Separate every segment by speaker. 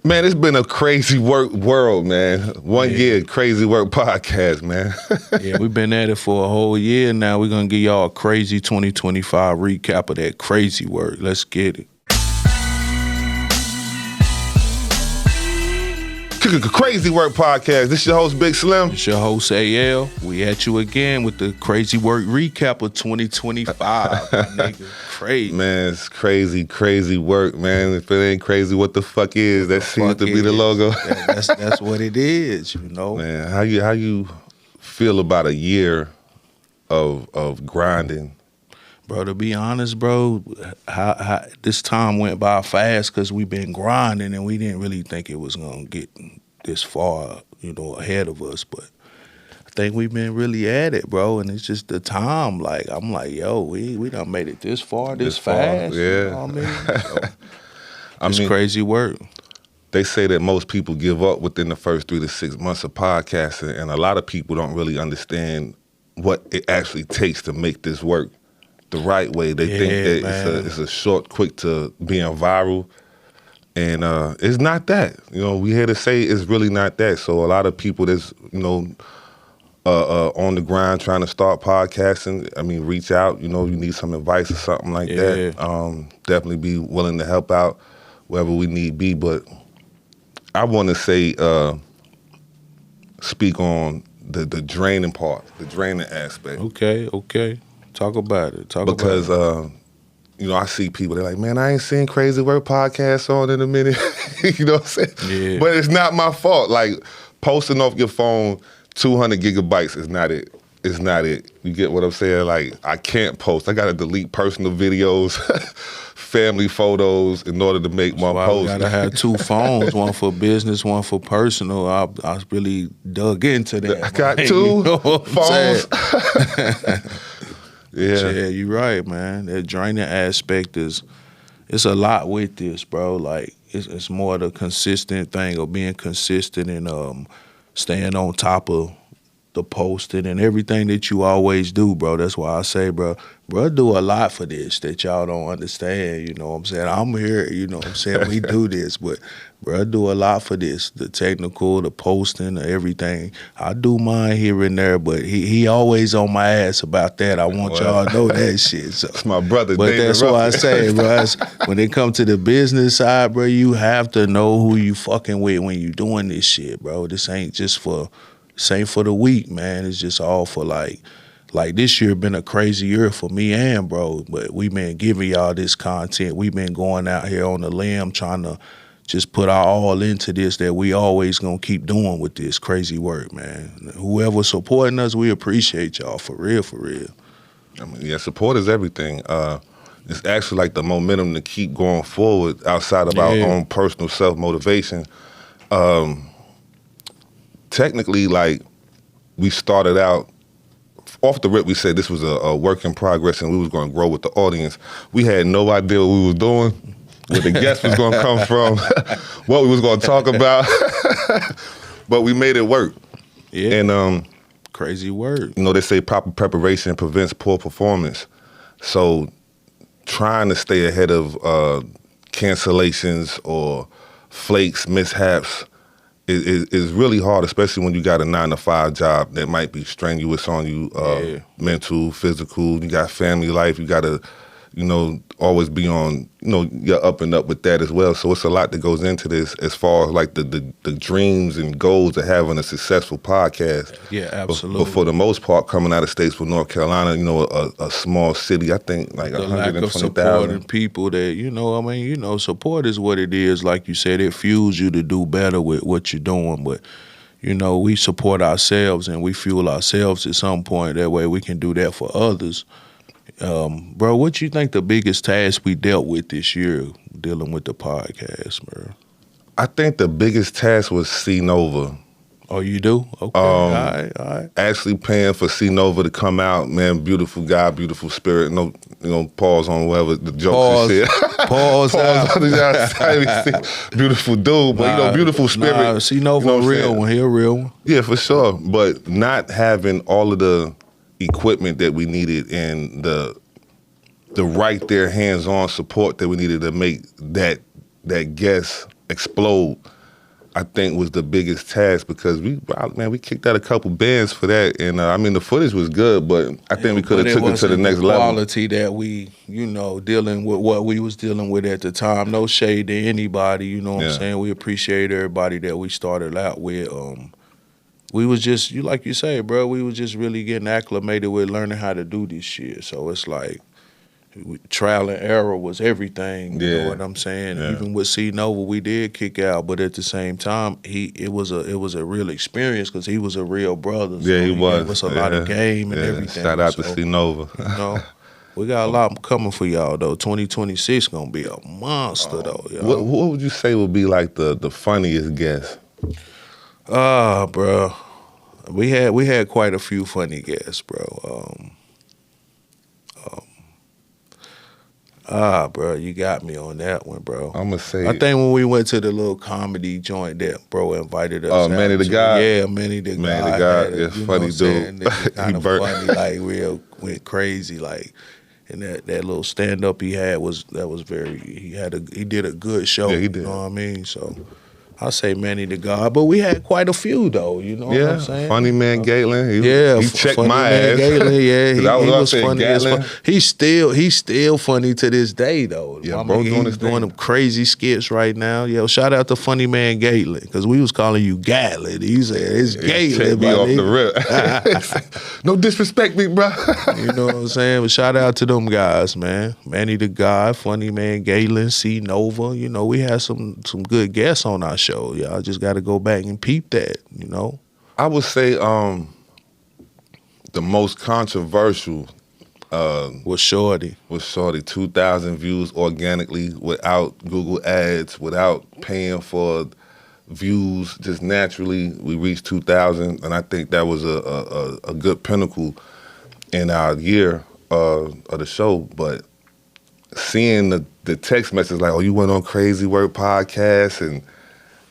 Speaker 1: Man, it's been a crazy work world, man. One year, Krazy Work Podcast, man.
Speaker 2: Yeah, we've been at it for a whole year now. We're going to give y'all a crazy 2025 recap of that crazy work. Let's get it.
Speaker 1: Krazy Work Podcast. This your host, Big Slim.
Speaker 2: It's your host, AL. We at you again with the Krazy Work recap of 2025. My nigga, crazy.
Speaker 1: Man, it's crazy work, man. If it ain't crazy, what the fuck is? That seems to be the logo.
Speaker 2: That's what it is, you know.
Speaker 1: Man, how you feel about a year of grinding?
Speaker 2: Bro, to be honest, bro, how this time went by fast because we've been grinding and we didn't really think it was going to get this far, you know, ahead of us. But I think we've been really at it, bro, and it's just the time. Like, I'm like, yo, we done made it this far, this fast.
Speaker 1: Yeah.
Speaker 2: You know what I mean? It's crazy work.
Speaker 1: They say that most people give up within the first 3 to 6 months of podcasting, and a lot of people don't really understand what it actually takes to make this work the right way. They think that it's a short, quick to being viral, and it's not that. You know, we here to say it's really not that. So a lot of people that's, you know, on the grind trying to start podcasting, I mean, reach out. You know, you need some advice or something like that. Definitely be willing to help out wherever we need be. But I want to say, speak on the draining part, the draining aspect.
Speaker 2: Okay. Talk about it.
Speaker 1: Because, you know, I see people, they're like, man, I ain't seen Krazy Work Podcast on in a minute. You know what I'm saying?
Speaker 2: Yeah.
Speaker 1: But it's not my fault. Like, posting off your phone 200 gigabytes is not it. It's not it. You get what I'm saying? Like, I can't post. I got to delete personal videos, family photos in order to make one post.
Speaker 2: I got to have 2 phones, one for business, one for personal. I really dug into that.
Speaker 1: I got 2 phones.
Speaker 2: Yeah, you're right, man. That draining aspect it's a lot with this, bro. Like, it's more the consistent thing of being consistent and staying on top of the posting and everything that you always do, bro. That's why I say, bro, do a lot for this that y'all don't understand, you know what I'm saying? I'm here, you know what I'm saying? We do this, but bro, do a lot for this, the technical, the posting, everything. I do mine here and there, but he always on my ass about that. I want y'all to know that shit. So.
Speaker 1: That's my brother,
Speaker 2: But
Speaker 1: David
Speaker 2: that's
Speaker 1: Ruffin.
Speaker 2: why I say, bro, when it comes to the business side, bro, you have to know who you fucking with when you doing this shit, bro. This ain't for the week, man. It's just all for like this year been a crazy year for me and bro, but we been giving y'all this content. We've been going out here on the limb trying to just put our all into this that we always gonna keep doing with this crazy work, man. Whoever supporting us, we appreciate y'all for real.
Speaker 1: I mean, yeah, support is everything. It's actually like the momentum to keep going forward outside of our own personal self-motivation. Technically, like, we started out, off the rip, we said this was a work in progress and we was going to grow with the audience. We had no idea what we was doing, where the guest was going to come from, what we was going to talk about, but we made it work.
Speaker 2: Yeah,
Speaker 1: and
Speaker 2: crazy work.
Speaker 1: You know, they say proper preparation prevents poor performance. So trying to stay ahead of cancellations or flakes, mishaps, is really hard, especially when you got a 9-to-5 job that might be strenuous on you, mental, physical. You got family life. You got to, you know, always be on, you know, you're up and up with that as well. So it's a lot that goes into this as far as like the dreams and goals of having a successful podcast.
Speaker 2: Yeah, absolutely.
Speaker 1: But for the most part, coming out of Statesville, North Carolina, you know, a small city, I think like 120,000.
Speaker 2: Lack of support and people that, you know, I mean, you know, support is what it is. Like you said, it fuels you to do better with what you're doing. But, you know, we support ourselves and we fuel ourselves at some point. That way we can do that for others. Bro, what you think the biggest task we dealt with this year dealing with the podcast, bro?
Speaker 1: I think the biggest task was C-Nova.
Speaker 2: Oh, you do? Okay, all right.
Speaker 1: Actually paying for C-Nova to come out, man, beautiful guy, beautiful spirit. No, you know, pause on whatever the jokes and shit.
Speaker 2: Pause out.
Speaker 1: Beautiful dude, but, you know, beautiful spirit.
Speaker 2: Nah, C-Nova, you know, a real one. He a real one.
Speaker 1: Yeah, for sure. But not having all of the equipment that we needed and the right there hands-on support that we needed to make that guest explode, I think was the biggest task because we kicked out a couple bands for that, and I mean the footage was good, but I think we could have took it to the next level.
Speaker 2: Quality that we, dealing with what we was dealing with at the time. No shade to anybody, you know what I'm saying. We appreciate everybody that we started out with. We was just like you say, bro. We was just really getting acclimated with learning how to do this shit. So it's like. Trial and error was everything, you know what I'm saying? Yeah. Even with C Nova, we did kick out, but at the same time, it was a real experience because he was a real brother. So
Speaker 1: he was.
Speaker 2: Gave us a lot of game and everything.
Speaker 1: Shout out to C Nova.
Speaker 2: We got a lot coming for y'all though. 2026 gonna be a monster though. Y'all.
Speaker 1: What would you say would be like the funniest guest?
Speaker 2: Bro, we had quite a few funny guests, bro. Bro, you got me on that one, bro.
Speaker 1: I'm gonna say.
Speaker 2: I think when we went to the little comedy joint that bro invited us.
Speaker 1: Oh, Manny the God.
Speaker 2: Yeah, Manny the God.
Speaker 1: Manny the God. Yeah, funny dude.
Speaker 2: Kind of funny, like real went crazy, like. And that little stand up he had was very. He did a good show.
Speaker 1: Yeah, he did.
Speaker 2: You know what I mean? So. I say Manny the God, but we had quite a few though. You know what I'm saying?
Speaker 1: Funny Man Galen. He checked
Speaker 2: funny
Speaker 1: my
Speaker 2: man
Speaker 1: ass.
Speaker 2: Galen, yeah, he was funny as
Speaker 1: fuck.
Speaker 2: He's still funny to this day though.
Speaker 1: Yeah, bro,
Speaker 2: he's doing them crazy skits right now. Yo, shout out to Funny Man Galen because we was calling you Gatlin. He said it's Galen.
Speaker 1: Check me off the rip. No disrespect, me, bro.
Speaker 2: You know what I'm saying? But shout out to them guys, man. Manny the God, Funny Man Galen, C Nova. You know, we had some good guests on our show. Y'all just got to go back and peep that, you know?
Speaker 1: I would say the most controversial
Speaker 2: was Shorty.
Speaker 1: 2,000 views organically without Google ads, without paying for views, just naturally. We reached 2,000, and I think that was a good pinnacle in our year of the show. But seeing the text message like, oh, you went on Krazy Work Podcast, and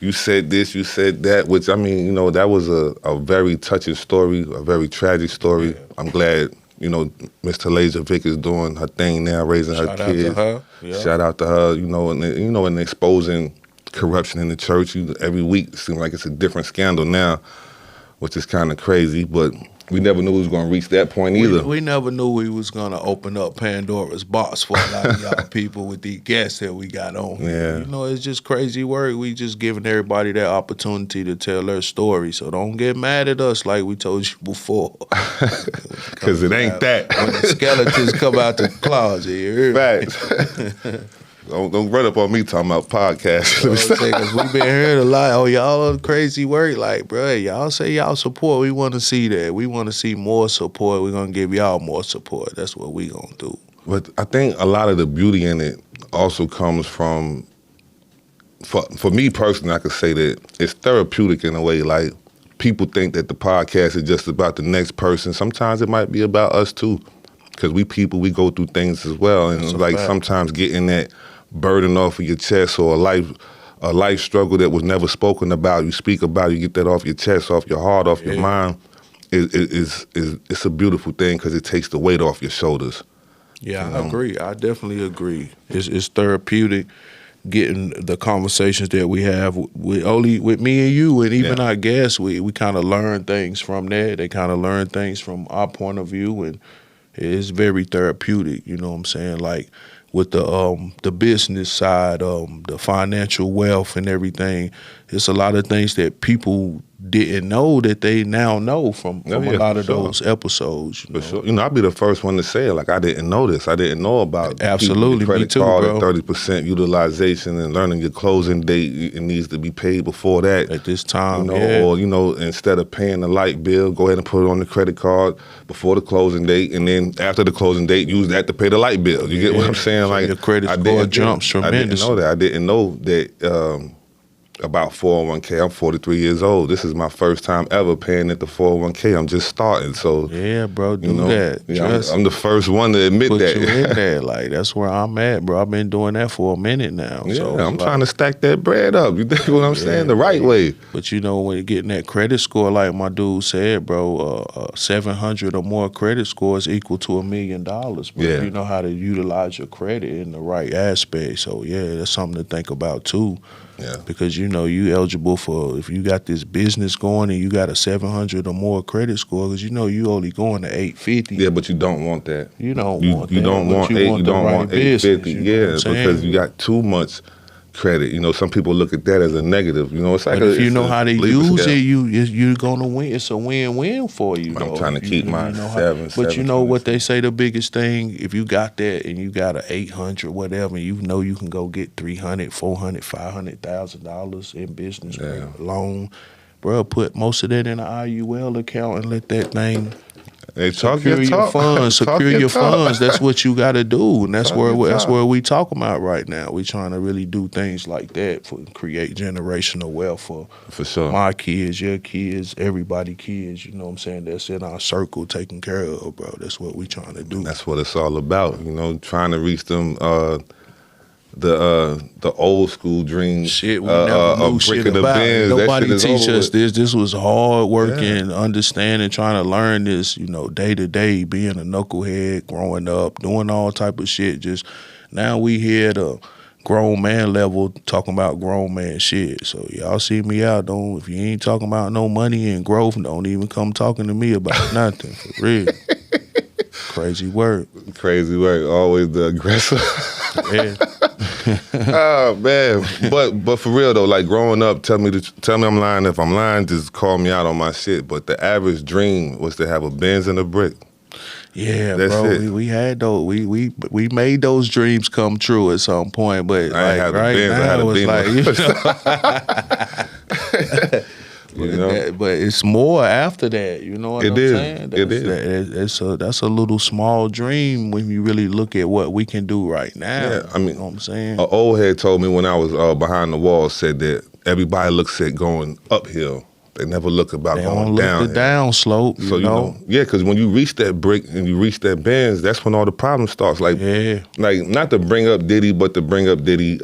Speaker 1: you said this, you said that, which, I mean, that was a very touching story, a very tragic story. Yeah. I'm glad, Miss Talasia Vick is doing her thing now, raising her kids.
Speaker 2: Shout out to her. Yeah.
Speaker 1: Shout out to her, and exposing corruption in the church. Every week it seems like it's a different scandal now, which is kind of crazy, but we never knew we was going to reach that point either.
Speaker 2: We never knew we was going to open up Pandora's box for a lot of y'all people with the guests that we got on.
Speaker 1: Yeah.
Speaker 2: It's just crazy work. We just giving everybody that opportunity to tell their story. So don't get mad at us like we told you before.
Speaker 1: Because it ain't that.
Speaker 2: When the skeletons come out the closet. You hear me?
Speaker 1: Facts. Don't run up on me talking about podcasts.
Speaker 2: Because we've been hearing a lot. Oh, y'all on Krazy Work. Like, bro, y'all say y'all support. We want to see that. We want to see more support. We're going to give y'all more support. That's what we going to do.
Speaker 1: But I think a lot of the beauty in it also comes from, for me personally, I could say that it's therapeutic in a way. Like, people think that the podcast is just about the next person. Sometimes it might be about us too. Because we people, we go through things as well. And it's like sometimes getting that burden off of your chest, or a life struggle that was never spoken about, you speak about, you get that off your chest, off your heart, off your mind, it's a beautiful thing because it takes the weight off your shoulders.
Speaker 2: Yeah, I agree. I definitely agree. It's therapeutic getting the conversations that we have with me and you, and even our guests. We kind of learn things from that. They kind of learn things from our point of view, and it's very therapeutic. You know what I'm saying? Like, with the business side, the financial wealth and everything, it's a lot of things that people didn't know that they now know from a lot of those episodes.
Speaker 1: For sure. I'll be the first one to say it. Like, I didn't know this. I didn't know about
Speaker 2: absolutely
Speaker 1: credit
Speaker 2: me too,
Speaker 1: card
Speaker 2: bro.
Speaker 1: At 30% utilization and learning your closing date. It needs to be paid before that.
Speaker 2: At this time,
Speaker 1: Or, instead of paying the light bill, go ahead and put it on the credit card before the closing date, and then after the closing date, use that to pay the light bill. You get what I'm saying?
Speaker 2: So like, your credit score jumps tremendously.
Speaker 1: I didn't know that about 401k. I'm 43 years old. This is my first time ever paying into 401k. I'm just starting. So
Speaker 2: yeah, bro, do that.
Speaker 1: Yeah, I'm the first one to admit
Speaker 2: put
Speaker 1: that.
Speaker 2: You in there. Like, that's where I'm at, bro. I've been doing that for a minute now.
Speaker 1: Yeah,
Speaker 2: so
Speaker 1: I'm trying to stack that bread up. You think what I'm saying? The right way.
Speaker 2: But when you're getting that credit score, like my dude said, bro, 700 or more credit score is equal to $1 million. But if you know how to utilize your credit in the right aspect. So yeah, that's something to think about too.
Speaker 1: Yeah.
Speaker 2: Because you eligible for, if you got this business going and you got a 700 or more credit score, because you only going to 850.
Speaker 1: Yeah, but you don't want that.
Speaker 2: You don't want that.
Speaker 1: You don't want
Speaker 2: you
Speaker 1: eight.
Speaker 2: want
Speaker 1: You
Speaker 2: the
Speaker 1: don't
Speaker 2: right
Speaker 1: want
Speaker 2: business,
Speaker 1: 850. Yeah, because you got too much credit. Some people look at that as a negative. It's like
Speaker 2: but if you know how to use
Speaker 1: scale.
Speaker 2: it, you're gonna win. It's a win-win for you.
Speaker 1: I'm
Speaker 2: though.
Speaker 1: trying to keep my
Speaker 2: But you know what they say, the biggest thing, if you got that and you got a 800 whatever, you can go get $300, $400, $500,000 in business credit loan. Bro, put most of that in an IUL account and let that thing
Speaker 1: Hey,
Speaker 2: secure your funds. Secure your funds. That's what you got to do, and that's where we talking about right now. We trying to really do things like that for create generational wealth for
Speaker 1: sure.
Speaker 2: My kids, your kids, everybody kids. You know what I'm saying? That's in our circle, taken care of, bro. That's what we trying to do.
Speaker 1: That's what it's all about. Trying to reach them. The old school dreams.
Speaker 2: Shit, we never knew shit about it. Nobody teach us this. This was hard working, understanding, trying to learn this, day to day, being a knucklehead, growing up, doing all type of shit. Just now we here at a grown man level talking about grown man shit. So y'all see me out, if you ain't talking about no money and growth, don't even come talking to me about nothing, for real. Crazy work.
Speaker 1: Crazy work. Always the aggressor.
Speaker 2: Yeah.
Speaker 1: Oh man, but for real though, like growing up, tell me I'm lying. If I'm lying, just call me out on my shit. But the average dream was to have a Benz and a brick.
Speaker 2: Yeah,
Speaker 1: that's
Speaker 2: bro.
Speaker 1: it.
Speaker 2: We had those. We made those dreams come true at some point. But
Speaker 1: I had
Speaker 2: right
Speaker 1: Benz,
Speaker 2: now,
Speaker 1: I had a
Speaker 2: Beamer. But it's more after that. You know what I'm saying?
Speaker 1: It is.
Speaker 2: That's a little small dream when you really look at what we can do right now.
Speaker 1: Yeah, I mean,
Speaker 2: you know what I'm saying?
Speaker 1: An old head told me when I was behind the wall, said that everybody looks at going uphill. They never look about going down. They don't look
Speaker 2: the down slope,
Speaker 1: so, yeah, because when you reach that brick and you reach that Benz, that's when all the problem starts. Like not to bring up Diddy, but to bring up Diddy,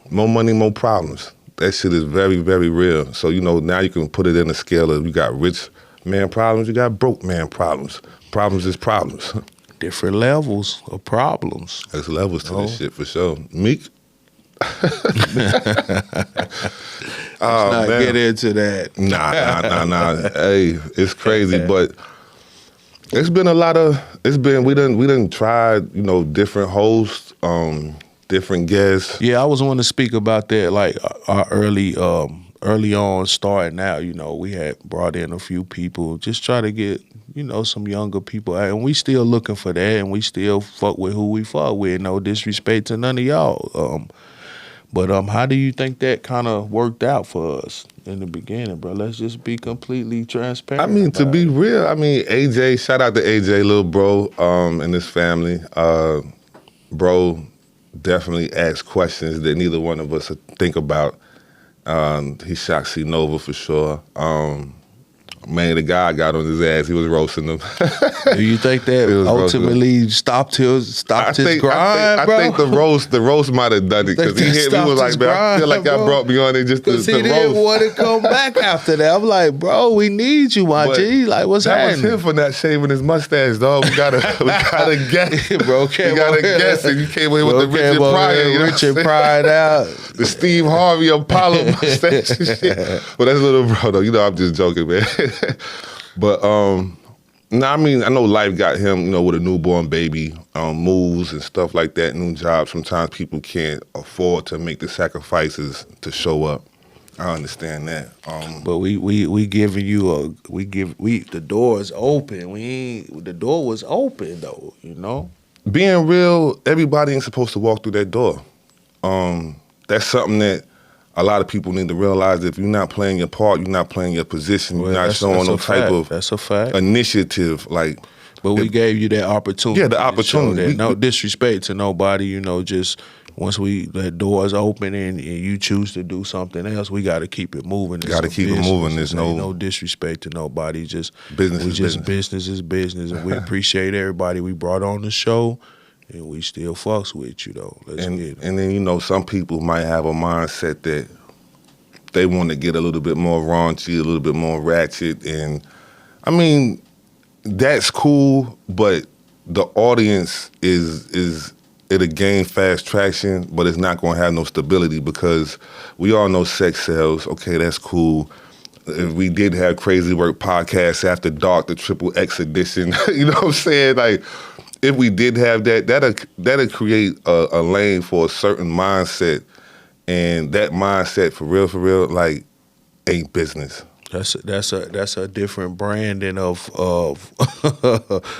Speaker 1: more money, more problems. That shit is very, very real. So, now you can put it in a scale of you got rich man problems, you got broke man problems. Problems is problems.
Speaker 2: Different levels of problems.
Speaker 1: There's levels to this shit for sure. Meek?
Speaker 2: Let's not get into that.
Speaker 1: Nah. Hey, it's crazy, but it's been a lot of. We done tried different hosts, different guests.
Speaker 2: Yeah, I was wanting to speak about that, like our early on starting out. We had brought in a few people, just try to get some younger people, and we still looking for that, and we still fuck with who we fuck with. No disrespect to none of y'all. But how do you think that kind of worked out for us in the beginning, bro? Let's just be completely transparent.
Speaker 1: I mean, to be real, AJ, shout out to AJ, little bro, and his family. Bro definitely asked questions that neither one of us think about. He shocked C Nova for sure. Man, the guy got on his ass. He was roasting him.
Speaker 2: Do you think that ultimately stopped his grind, bro?
Speaker 1: I think the roast might have done it because he hit me. Was like, man, I feel like y'all brought me on it just to roast.
Speaker 2: He didn't want to come back after that. I'm like, bro, we need you, my G. Like, what's happening?
Speaker 1: That was him for not shaving his mustache, dog. We gotta guess,
Speaker 2: bro.
Speaker 1: We gotta guess, and you came in with the Richard Pryor,
Speaker 2: Richard Pryor out,
Speaker 1: the Steve Harvey Apollo mustache and shit. But that's little bro, though. I'm just joking, man. But I know life got him, with a newborn baby, moves and stuff like that, new jobs. Sometimes people can't afford to make the sacrifices to show up. I understand that.
Speaker 2: But we giving you the door is open. The door was open though,
Speaker 1: Being real, everybody ain't supposed to walk through that door. That's something that a lot of people need to realize. If you're not playing your part, you're not playing your position, you're not showing no type of initiative.
Speaker 2: But we gave you that opportunity.
Speaker 1: Yeah, the opportunity.
Speaker 2: No disrespect to nobody, just once that door is open and you choose to do something else, we got to keep it moving.
Speaker 1: Got to keep it moving. There's
Speaker 2: no disrespect to nobody.
Speaker 1: Business
Speaker 2: is business, and we appreciate everybody we brought on the show. And we still fucks with you, though. Let's get it.
Speaker 1: And then, some people might have a mindset that they want to get a little bit more raunchy, a little bit more ratchet. And, that's cool, but the audience is it'll gain fast traction, but it's not going to have no stability because we all know sex sells. Okay, that's cool. If we did have Krazy Work Podcast After Dark, the Triple X edition, you know what I'm saying? Like, if we did have that, that'll create a lane for a certain mindset, and that mindset, for real, like, ain't business.
Speaker 2: That's a different branding of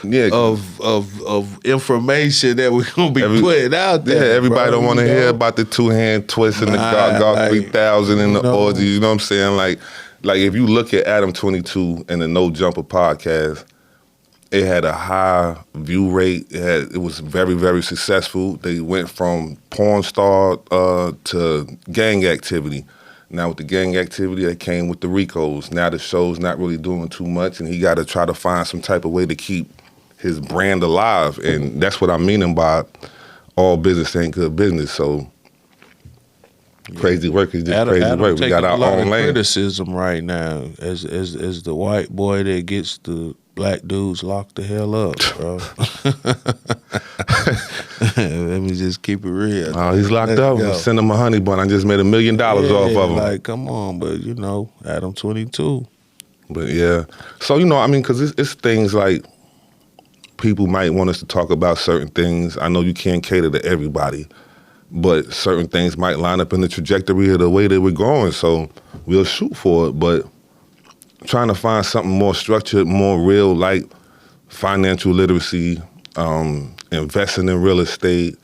Speaker 1: Yeah.
Speaker 2: of information that we're gonna be putting out there.
Speaker 1: Yeah, everybody
Speaker 2: bro,
Speaker 1: don't want to hear about the 2-hand twist and the Golf 3000 and the orgy. You know what I'm saying? Like if you look at Adam 22 and the No Jumper podcast, it had a high view rate. It was very, very successful. They went from porn star to gang activity. Now with the gang activity, that came with the Ricos. Now the show's not really doing too much, and he got to try to find some type of way to keep his brand alive. And that's what I'm meaning by all business ain't good business. So Krazy Work is just Krazy Work. We got our own lane.
Speaker 2: Criticism right now as the white boy that gets the black dudes locked the hell up, bro. Let me just keep it real.
Speaker 1: Oh, he's locked up. Send him a honey bun. I just made $1 million off of him.
Speaker 2: Like, come on, but Adam 22.
Speaker 1: But yeah, so I mean, because it's things like people might want us to talk about certain things. I know you can't cater to everybody, but certain things might line up in the trajectory of the way that we're going. So we'll shoot for it, but trying to find something more structured, more real, like financial literacy, investing in real estate,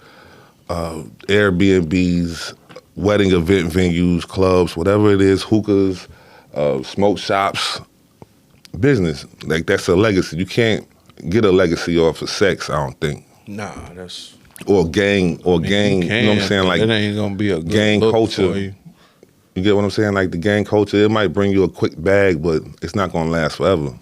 Speaker 1: Airbnbs, wedding event venues, clubs, whatever it is, hookahs, smoke shops, business. Like, that's a legacy. You can't get a legacy off of sex, I don't think.
Speaker 2: Nah, that's...
Speaker 1: Or gang, you know what I'm saying? Like,
Speaker 2: it ain't gonna be a good
Speaker 1: gang
Speaker 2: look
Speaker 1: culture.
Speaker 2: for you.
Speaker 1: You get what I'm saying? Like, the gang culture, it might bring you a quick bag, but it's not gonna last forever.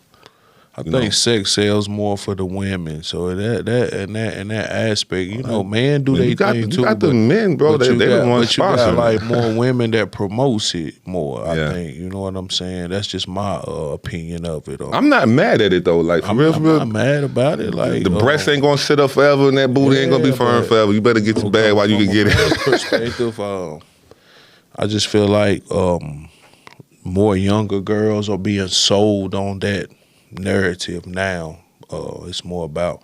Speaker 2: I think sex sells more for the women. So that aspect, men do they thing too.
Speaker 1: You got the men, bro. They the ones sponsoring.
Speaker 2: But you got like more women that promotes it more. I think. You know what I'm saying? That's just my opinion of it.
Speaker 1: I'm not mad at it though. Like, for real,
Speaker 2: I'm not mad about it. Like,
Speaker 1: the breast ain't gonna sit up forever, and that booty ain't gonna be firm forever. You better get your bag while you can get it.
Speaker 2: Perspective. I just feel like more younger girls are being sold on that narrative now. It's more about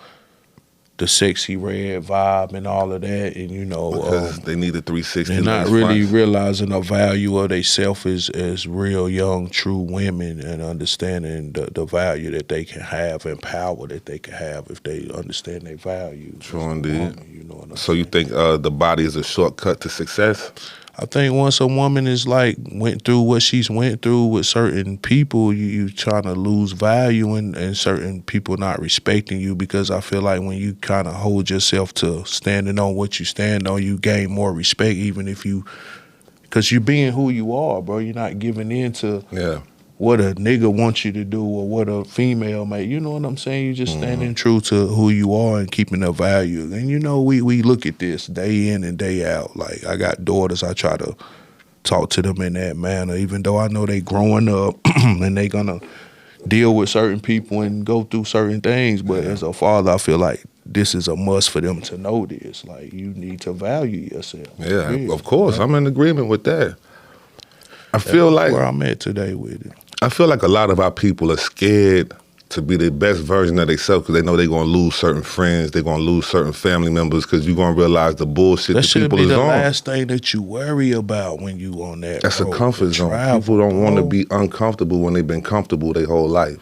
Speaker 2: the sexy red vibe and all of that, and
Speaker 1: because they need a 360.
Speaker 2: They're not really realizing the value of themselves as real young, true women, and understanding the value that they can have and power that they can have if they understand their value.
Speaker 1: True indeed. So you think the body is a shortcut to success?
Speaker 2: I think once a woman is went through what she's went through with certain people, you trying to lose value and certain people not respecting you, because I feel like when you kind of hold yourself to standing on what you stand on, you gain more respect, even if because you're being who you are, bro. You're not giving in to what a nigga wants you to do or what a female may. You know what I'm saying? You're just standing true to who you are and keeping the value. And we look at this day in and day out. Like, I got daughters, I try to talk to them in that manner, even though I know they growing up and they gonna deal with certain people and go through certain things. But as a father, I feel like this is a must for them to know this. Like, you need to value yourself.
Speaker 1: Yeah, of course. I'm in agreement with that. I feel like
Speaker 2: where I'm at today with it.
Speaker 1: I feel like a lot of our people are scared to be the best version of themselves because they know they're going to lose certain friends, they're going to lose certain family members, because you're going to realize the bullshit that people is on. That should be the
Speaker 2: last thing that you worry about when you on that
Speaker 1: That's
Speaker 2: road.
Speaker 1: A comfort zone. People don't want to be uncomfortable when they've been comfortable their whole life.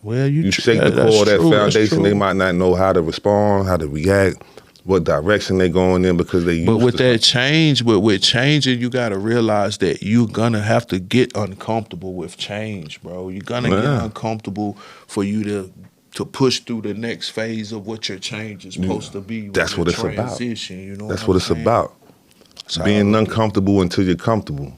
Speaker 2: Well,
Speaker 1: you shake the core of that foundation, they might not know how to respond, how to react, what direction they going in, because they used to.
Speaker 2: But with that change, with changing, you got to realize that you're going to have to get uncomfortable with change, bro. You're going to get uncomfortable for you to push through the next phase of what your change is supposed to be.
Speaker 1: That's what it's about.
Speaker 2: That's
Speaker 1: what it's about. Being uncomfortable until you're comfortable.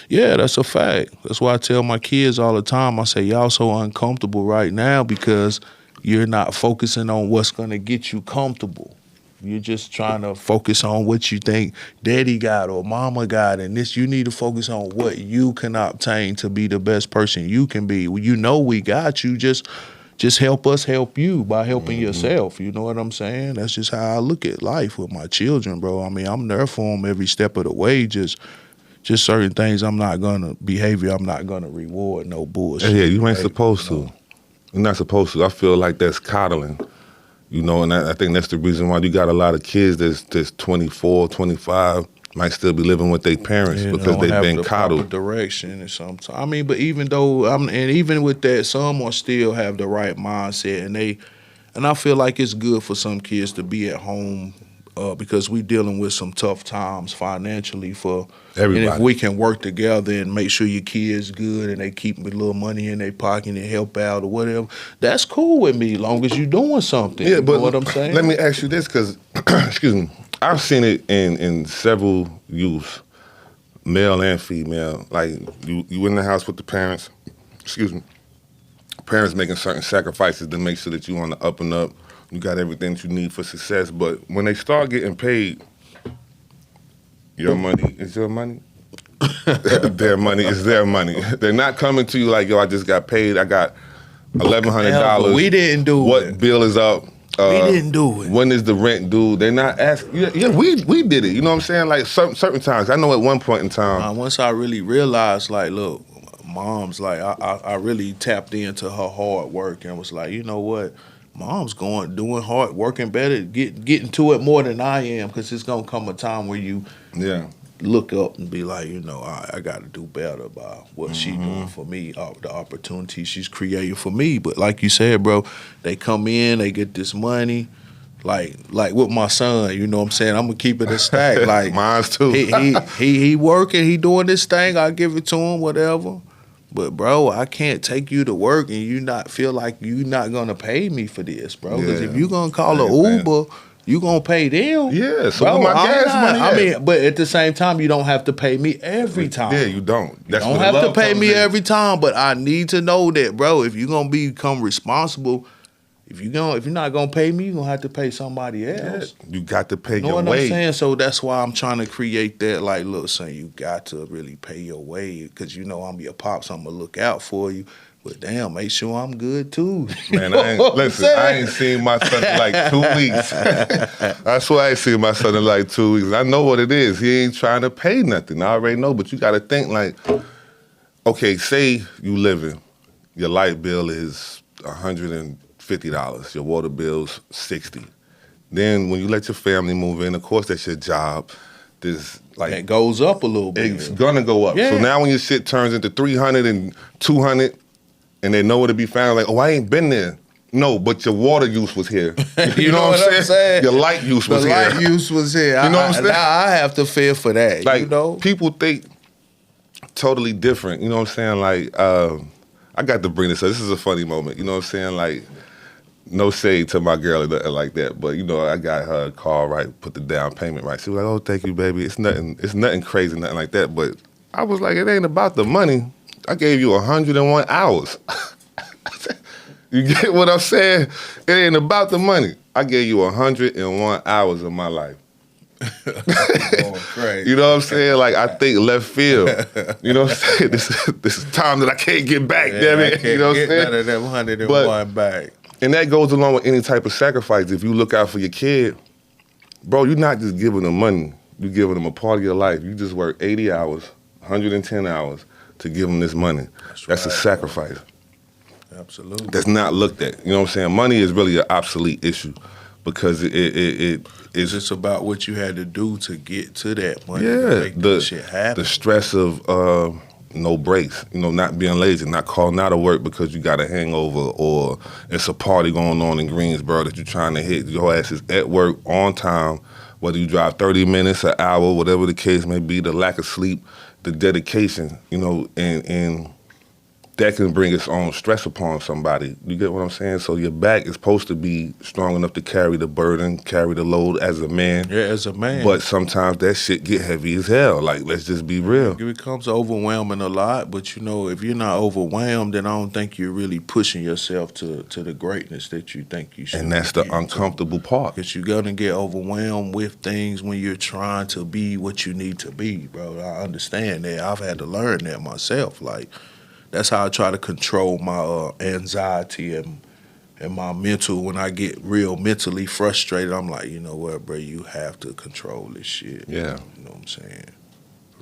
Speaker 2: Yeah, that's a fact. That's why I tell my kids all the time, I say, y'all so uncomfortable right now because you're not focusing on what's going to get you comfortable. You're just trying to focus on what you think daddy got or mama got, and this, you need to focus on what you can obtain to be the best person you can be. You know we got you, just just help us help you by helping yourself. You know what I'm saying? That's just how I look at life with my children, bro. I mean, I'm there for them every step of the way. Just certain things behavior I'm not gonna reward. No bullshit.
Speaker 1: Yeah, you ain't supposed to. You're not supposed to. I feel like that's coddling. You know, and I think that's the reason why you got a lot of kids that's 24, 25, might still be living with their parents because they've been coddled.
Speaker 2: Direction and sometimes. I mean, but even though and even with that, some will still have the right mindset, and I feel like it's good for some kids to be at home because we dealing with some tough times financially for everybody. And if we can work together and make sure your kids good and they keep a little money in their pocket and help out or whatever, that's cool with me, long as you doing something. Yeah, but you know what I'm saying?
Speaker 1: Let me ask you this, because excuse me, I've seen it in several youth, male and female. Like you in the house with the parents, parents making certain sacrifices to make sure that you on the up and up. You got everything that you need for success. But when they start getting paid, your money is your money. Their money is their money. They're not coming to you like, yo, I just got paid. I got $1,100.
Speaker 2: We didn't do
Speaker 1: what
Speaker 2: it.
Speaker 1: What bill is up?
Speaker 2: We didn't do it.
Speaker 1: When is the rent due? They're not asking. Yeah, we did it. You know what I'm saying? Like certain times. I know at one point in time.
Speaker 2: Once I really realized, like, look, mom's like, I really tapped into her hard work and was like, you know what? Mom's doing hard, working better, getting to it more than I am, because it's gonna come a time where you look up and be like, you know, I got to do better by what she doing for me, the opportunity she's creating for me. But like you said, bro, they come in, they get this money. Like with my son, you know what I'm saying? I'm gonna keep it a stack. Like
Speaker 1: mine's too.
Speaker 2: he working, he doing this thing. I give it to him, whatever. But bro, I can't take you to work and you not feel like you not gonna pay me for this, bro. Because if you gonna call an Uber, you gonna pay them.
Speaker 1: Yeah, so bro, my gas money.
Speaker 2: I mean, but at the same time, you don't have to pay me every time.
Speaker 1: Yeah, you don't.
Speaker 2: You don't have to pay me every time, but I need to know that, bro. If you're gonna become responsible, if you're not gonna pay me, you're gonna have to pay somebody else.
Speaker 1: Yeah, you got to pay your way.
Speaker 2: You know what I'm saying? So that's why I'm trying to create that, like, look, son, you got to really pay your way, because you know I'm your pops, I'm gonna look out for you. But damn, make sure I'm good too.
Speaker 1: Man, I ain't seen my son in like 2 weeks. That's why I ain't seen my son in like 2 weeks. I know what it is. He ain't trying to pay nothing. I already know, but you gotta think like, okay, say you living, your light bill is $150, your water bill's $60. Then when you let your family move in, of course that's your job. This like
Speaker 2: it goes up a little bit.
Speaker 1: It's gonna go up. Yeah. So now when your shit turns into $300 and $200, and they know where to be found, like, oh, I ain't been there. No, but your water use was here. You know what I'm saying? Your light use was here.
Speaker 2: The light use was here.
Speaker 1: You know what I'm saying?
Speaker 2: Now I have to fear for that.
Speaker 1: Like,
Speaker 2: you know,
Speaker 1: people think totally different. You know what I'm saying? Like, I got to bring this up. This is a funny moment. You know what I'm saying? Like, no shade to my girl or nothing like that, but you know, I got her a car right, put the down payment right. She was like, "Oh, thank you, baby. It's nothing crazy, nothing like that." But I was like, "It ain't about the money. I gave you 101 hours." You get what I'm saying? It ain't about the money. I gave you 101 hours of my life. You know what I'm saying? Like, I think left field. You know what I'm saying? This is time that I can't get back, damn it. You know what I'm saying?
Speaker 2: None of them 101 back.
Speaker 1: And that goes along with any type of sacrifice. If you look out for your kid, bro, you're not just giving them money. You're giving them a part of your life. You just work 80 hours, 110 hours to give them this money. That's a sacrifice.
Speaker 2: Absolutely.
Speaker 1: That's not looked at. You know what I'm saying? Money is really an obsolete issue because it's
Speaker 2: just about what you had to do to get to that money.
Speaker 1: Yeah,
Speaker 2: to make that shit happen.
Speaker 1: The stress of no breaks, you know, not being lazy, not calling out of work because you got a hangover or it's a party going on in Greensboro that you're trying to hit. Your ass is at work on time, whether you drive 30 minutes, an hour, whatever the case may be, the lack of sleep, the dedication, you know, and that can bring its own stress upon somebody. You get what I'm saying? So your back is supposed to be strong enough to carry the burden, carry the load as a man.
Speaker 2: Yeah, as a man.
Speaker 1: But sometimes that shit get heavy as hell. Like, let's just be real.
Speaker 2: It becomes overwhelming a lot, but you know, if you're not overwhelmed, then I don't think you're really pushing yourself to the greatness that you think you should.
Speaker 1: And that's the uncomfortable part.
Speaker 2: Because you're gonna get overwhelmed with things when you're trying to be what you need to be, bro. I understand that. I've had to learn that myself. Like, that's how I try to control my anxiety and and my mental, when I get real mentally frustrated, I'm like, you know what, bro, you have to control this shit.
Speaker 1: Yeah.
Speaker 2: You know what I'm saying?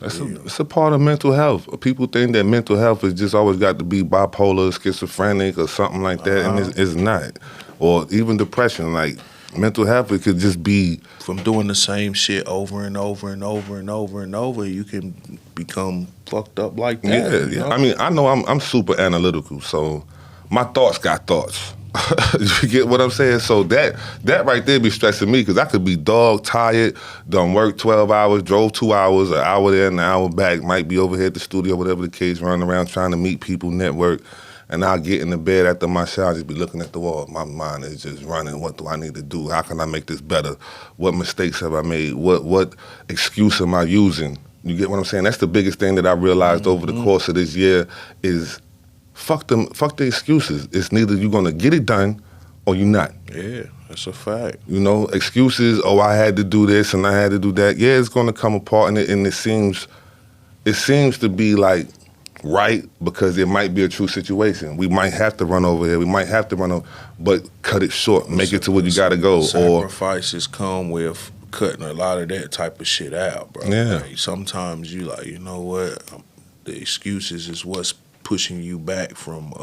Speaker 1: It's a part of mental health. People think that mental health is just always got to be bipolar, schizophrenic, or something like that, and it's not. Or even depression. Like, mental health, it could just be
Speaker 2: from doing the same shit over and over and over and over and over. You can become fucked up like that.
Speaker 1: Yeah,
Speaker 2: you know?
Speaker 1: I mean, I know I'm super analytical, so my thoughts got thoughts. You get what I'm saying? So that right there be stressing me, because I could be dog tired, done work 12 hours, drove 2 hours, an hour there and an hour back, might be over here at the studio, whatever the case, running around trying to meet people, network, and I'll get in the bed after my shower, just be looking at the wall. My mind is just running. What do I need to do? How can I make this better? What mistakes have I made? What excuse am I using? You get what I'm saying? That's the biggest thing that I realized over the course of this year is fuck the excuses. It's neither you're gonna get it done or you're not.
Speaker 2: Yeah, that's a fact.
Speaker 1: You know, excuses, oh, I had to do this and I had to do that. Yeah, it's gonna come apart, and it seems to be like right, because it might be a true situation. We might have to run over here. We might have to run over, but cut it short. Make it to where you got to go.
Speaker 2: Sacrifices come with cutting a lot of that type of shit out, bro.
Speaker 1: Yeah.
Speaker 2: Like, sometimes you like, you know what? The excuses is what's pushing you back from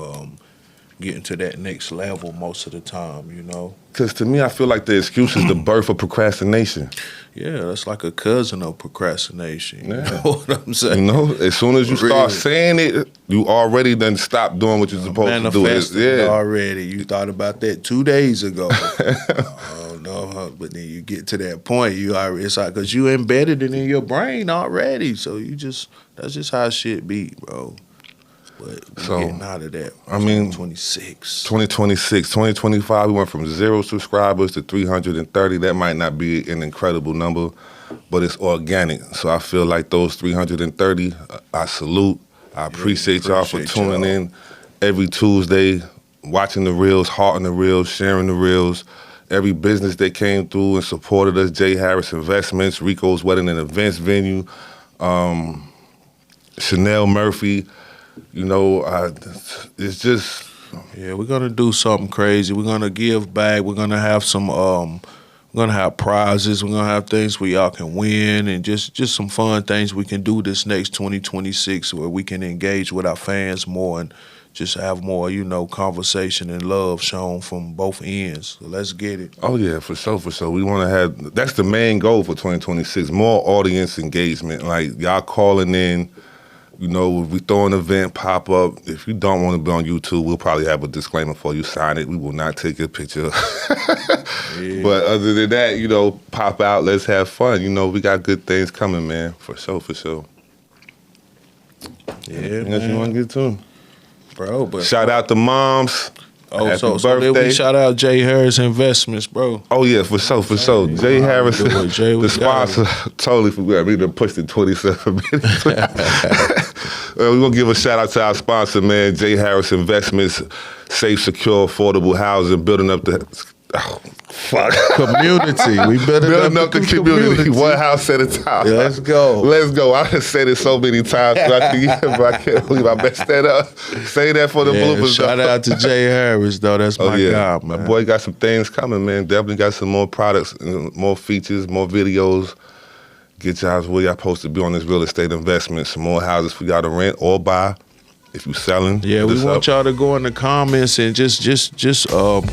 Speaker 2: getting to that next level most of the time, you know?
Speaker 1: Because to me, I feel like the excuse is the birth of procrastination.
Speaker 2: Yeah, that's like a cousin of procrastination. You
Speaker 1: Yeah.
Speaker 2: know what I'm saying?
Speaker 1: You know, as soon as you start saying it, you already done stop doing what you're supposed to do.
Speaker 2: Manifested already. You thought about that 2 days ago. Oh no, but then you get to that point, it's like, because you embedded it in your brain already. So that's just how shit be, bro. But we're getting out of that.
Speaker 1: I mean, 2025, we went from 0 subscribers to 330. That might not be an incredible number, but it's organic. So I feel like those 330, I salute. I appreciate y'all for tuning in every Tuesday, watching the reels, hearting the reels, sharing the reels. Every business that came through and supported us, Jharris Investments, Rico's Wedding and Events Venue, Chanel Murphy. You know, it's just...
Speaker 2: Yeah, we're going to do something crazy. We're going to give back. We're going to have some... we're going to have prizes. We're going to have things where y'all can win, and just some fun things we can do this next 2026 where we can engage with our fans more and just have more, you know, conversation and love shown from both ends. So let's get it.
Speaker 1: Oh, yeah, for sure. We want to have... That's the main goal for 2026, more audience engagement. Like, y'all calling in. You know, if we throw an event, pop up, if you don't want to be on YouTube, we'll probably have a disclaimer for you. Sign it. We will not take your picture. Yeah. But other than that, you know, pop out. Let's have fun. You know, we got good things coming, man. For sure.
Speaker 2: Yeah,
Speaker 1: Unless you want to get to them.
Speaker 2: Bro, but...
Speaker 1: Shout out to moms.
Speaker 2: Oh,
Speaker 1: Happy
Speaker 2: so
Speaker 1: birthday.
Speaker 2: then we shout out Jharris Investments, bro.
Speaker 1: Oh, yeah, for sure. Jharris, the sponsor, totally forgot. We done pushed it 27 minutes. We're going to give a shout out to our sponsor, man, Jharris Investments, safe, secure, affordable housing, building up the... Oh, fuck.
Speaker 2: Community. We building up the community.
Speaker 1: One house at a time.
Speaker 2: Yeah, let's go.
Speaker 1: I have said it so many times throughout the year, but I can't believe I messed that up. Say that for the bloopers.
Speaker 2: Shout out to Jharris, though. That's my guy, man.
Speaker 1: My boy got some things coming, man. Definitely got some more products, more features, more videos. Get y'all where y'all supposed to be on this real estate investment. Some more houses for y'all to rent or buy. If you selling,
Speaker 2: yeah, we want y'all to go in the comments and just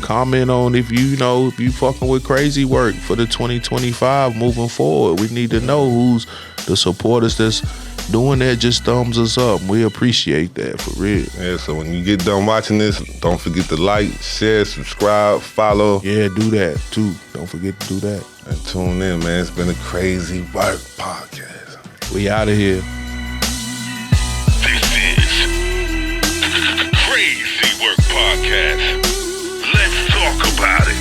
Speaker 2: comment on if you fucking with Krazy Work for the 2025 moving forward. We need to know who's the supporters that's doing that. Just thumbs us up. We appreciate that for real.
Speaker 1: Yeah, so when you get done watching this, don't forget to like, share, subscribe, follow.
Speaker 2: Yeah, do that too. Don't forget to do that.
Speaker 1: And tune in, man. It's been a Krazy Work Podcast.
Speaker 2: We out of here.
Speaker 3: Krazy Work Podcast. Let's talk about it.